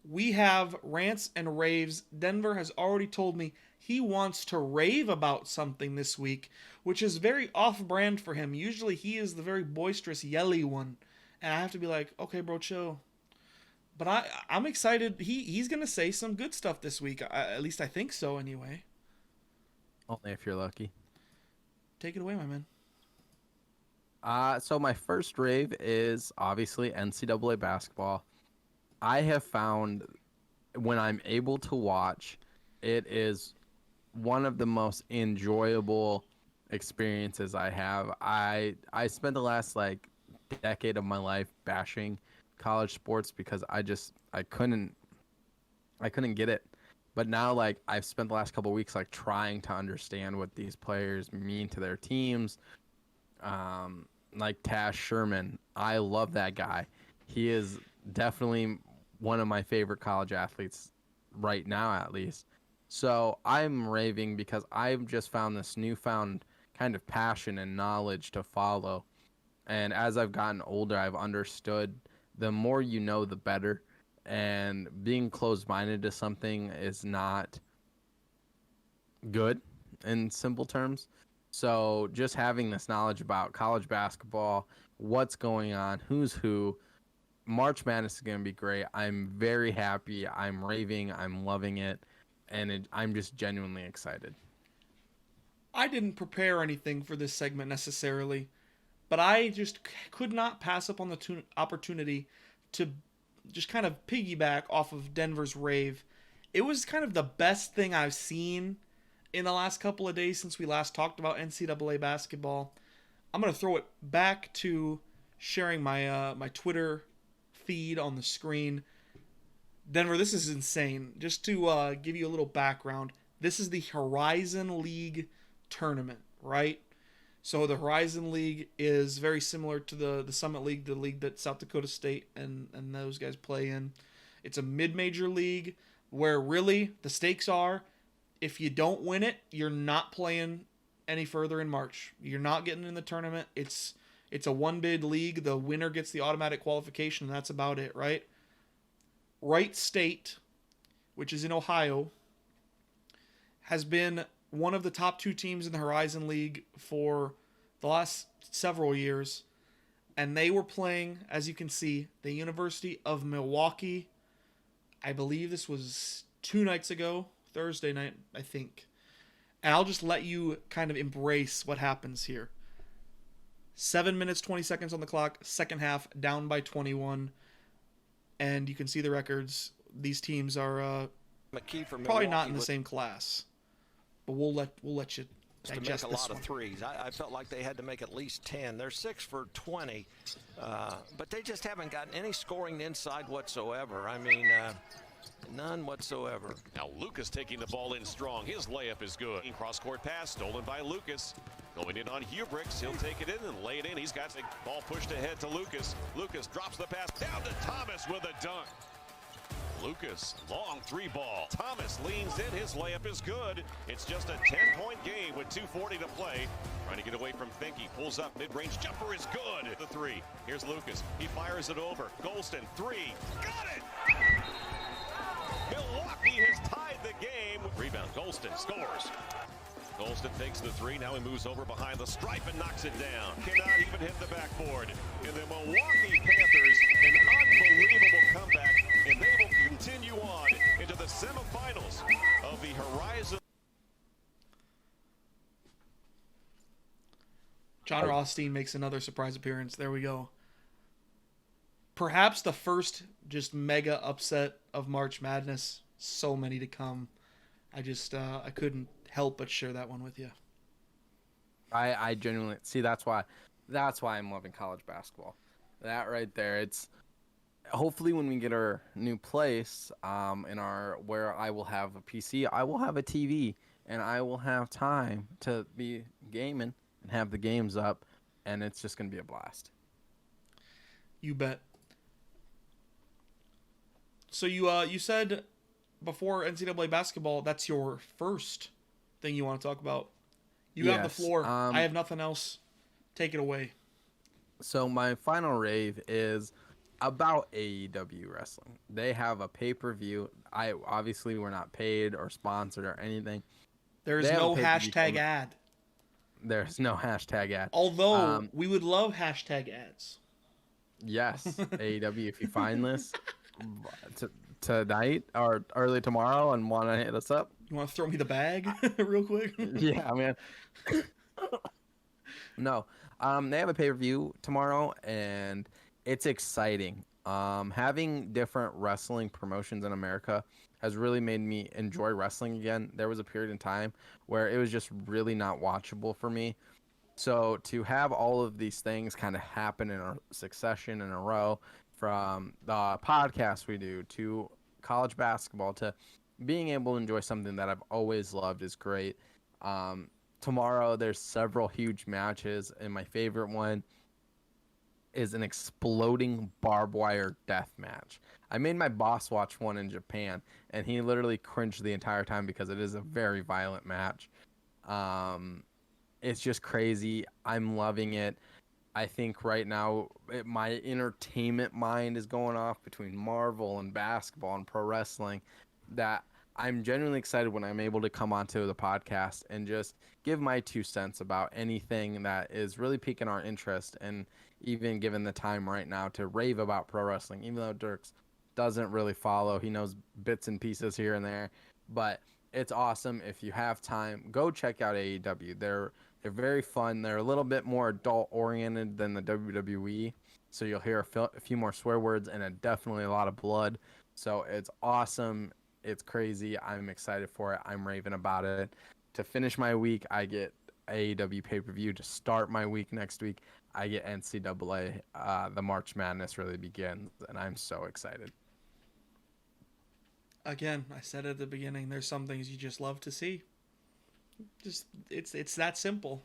We have Rants and Raves. Denver has already told me he wants to rave about something this week, which is very off brand for him. Usually he is the very boisterous, yelly one. And I have to be like, okay, bro, chill. But I'm excited. He's going to say some good stuff this week. At least I think so, anyway. Only if you're lucky. Take it away, my man. So my first rave is obviously NCAA basketball. I have found when I'm able to watch, it is one of the most enjoyable experiences I have. I spent the last like decade of my life bashing college sports because I couldn't get it. But now like I've spent the last couple of weeks like trying to understand what these players mean to their teams. Like Taz Sherman, I love that guy. He is definitely one of my favorite college athletes right now, at least. So I'm raving because I've just found this newfound kind of passion and knowledge to follow. And as I've gotten older, I've understood the more you know, the better. And being closed minded to something is not good in simple terms. So just having this knowledge about college basketball, what's going on, who's who, March Madness is going to be great. I'm very happy. I'm raving. I'm loving it. And I'm just genuinely excited. I didn't prepare anything for this segment necessarily, but I just could not pass up on the opportunity to just kind of piggyback off of Denver's rave. It was kind of the best thing I've seen in the last couple of days since we last talked about NCAA basketball. I'm going to throw it back to sharing my Twitter feed on the screen. Denver, this is insane. Just to give you a little background, this is the Horizon League tournament, right? So the Horizon League is very similar to the Summit League, the league that South Dakota State and those guys play in. It's a mid-major league where really the stakes are if you don't win it, you're not playing any further in March. You're not getting in the tournament. It's a one bid league. The winner gets the automatic qualification, and that's about it, right? Wright State, which is in Ohio, has been one of the top two teams in the Horizon League for the last several years. And they were playing, as you can see, the University of Milwaukee. I believe this was 2 nights ago, Thursday night, I think. And I'll just let you kind of embrace what happens here. 7 minutes, 20 seconds on the clock, second half, down by 21. And you can see the records. These teams are probably not in the same class. But we'll let you digest to make a this lot one. of threes. I felt like they had to make at least 10. They're 6 for 20, but they just haven't gotten any scoring inside whatsoever. I mean, none whatsoever. Now Lucas taking the ball in strong. His layup is good. Cross-court pass stolen by Lucas. Going in on Hubricks. He'll take it in and lay it in. He's got the ball pushed ahead to Lucas. Lucas drops the pass down to Thomas with a dunk. Lucas, long three ball. Thomas leans in. His layup is good. It's just a 10-point game with 2:40 to play. Trying to get away from Finke. Pulls up. Mid-range jumper is good. The three. Here's Lucas. He fires it over. Golston, three. Got it! Milwaukee has tied the game. Rebound. Golston scores. Golston takes the three. Now he moves over behind the stripe and knocks it down. Cannot even hit the backboard. And the Milwaukee Panthers, an unbelievable comeback. And they will continue on into the semifinals of the Horizon. John Rothstein makes another surprise appearance. There we go. Perhaps the first just mega upset of March Madness. So many to come. I couldn't help but share that one with you. I genuinely see that's why I'm loving college basketball. That right there. It's hopefully when we get our new place, where I will have a PC, I will have a TV, and I will have time to be gaming and have the games up, and it's just gonna be a blast. You bet. So you said before NCAA basketball, that's your first thing you want to talk about. You have the floor. I have nothing else. Take it away. So my final rave is about AEW wrestling. They have a pay-per-view. We're not paid or sponsored or anything. There is They have a no pay-per-view hashtag coming- ad. There's no hashtag ad. Although we would love hashtag ads. Yes, AEW, if you find this tonight or early tomorrow and want to hit us up. You want to throw me the bag real quick? Yeah, man. No, they have a pay-per-view tomorrow, and it's exciting. Having different wrestling promotions in America has really made me enjoy wrestling again. There was a period in time where it was just really not watchable for me. So to have all of these things kind of happen in a succession in a row, from the podcast we do to college basketball to being able to enjoy something that I've always loved, is great. Tomorrow there's several huge matches, and my favorite one is an exploding barbed wire death match. I made my boss watch one in Japan, and he literally cringed the entire time because it is a very violent match. It's just crazy. I'm loving it. I think right now my entertainment mind is going off between Marvel and basketball and pro wrestling, that I'm genuinely excited when I'm able to come onto the podcast and just give my 2 cents about anything that is really piquing our interest, and even given the time right now to rave about pro wrestling, even though Dierks doesn't really follow. He knows bits and pieces here and there, but it's awesome. If you have time, go check out AEW. They're very fun. They're a little bit more adult oriented than the WWE, so you'll hear a few more swear words and definitely a lot of blood. So it's awesome. It's crazy. I'm excited for it. I'm raving about it. To finish my week, I get AEW pay-per-view. To start my week next week, I get NCAA. The March Madness really begins, and I'm so excited. Again, I said at the beginning, there's some things you just love to see. Just it's that simple.